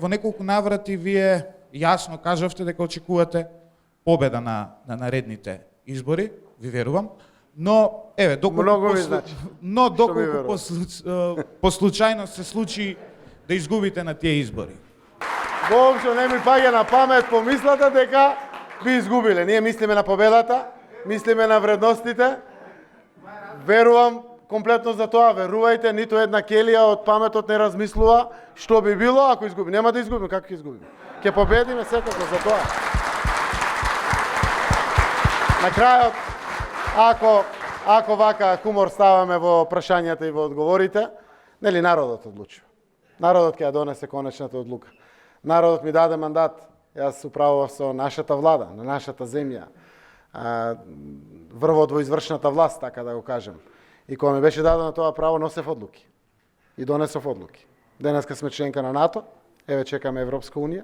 во неколку наврати вие јасно кажавте дека очекувате победа на наредните избори, ви верувам, но еве Многу ми значи. но Што ми доколку верувате? по случајност се случи да изгубите на тие избори. Воопшто не ми паѓа на памет помислата дека би изгубиле. Ние мислиме на победата, мислиме на вредностите. Верувам комплетно за тоа, верувајте, ниту една келија од паметот не размислува што би било ако изгуби. Нема да изгубиме, како ќе изгубиме? Ќе победиме секако за тоа. На крајот, ако вака хумор ставаме во прашањата и во одговорите, нели народот одлучува. Народот ќе ја донесе конечната одлука. Народот ми даде мандат, јас управував со нашата влада, на нашата земја, врвот во извршната власт, така да го кажем. И кога ми беше дадено тоа право, носев одлуки. И донесов одлуки. Денеска сме членка на НАТО, еве чекаме Европска унија,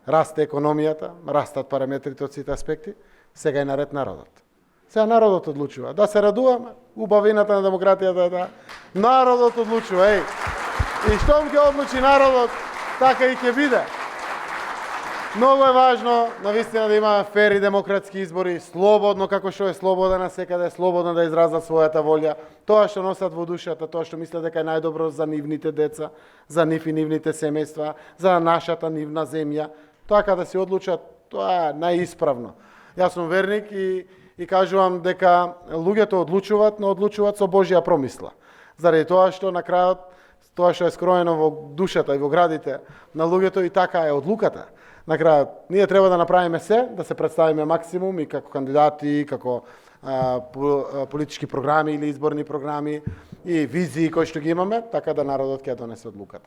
расте економијата, растат параметрите од сите аспекти, сега е наред народот. Сега народот одлучува. Да се радуваме, убавината на демократијата е да народот одлучува, еј. И штом ќе одлучи народот, така и ќе биде. Многу е важно, навистина, да имаме фер и демократски избори, слободно, како што е слободен секаде, слободно да изразат својата волја, тоа што носат во душата, тоа што мислат дека е најдобро за нивните деца, за нив и нивните семејства, за нашата нивна земја, така да се одлучат, тоа е најисправно. Јас сум верник и кажувам дека луѓето одлучуваат, но одлучуваат со Божја промисла. Заради тоа што на крајот, тоа што е скроено во душата и во градите на луѓето, и така е одлуката. На крајот, ние треба да направиме се, да се представиме максимум и како кандидати, како политички програми или изборни програми и визии кои што ги имаме, така да народот ќе донесе одлуката.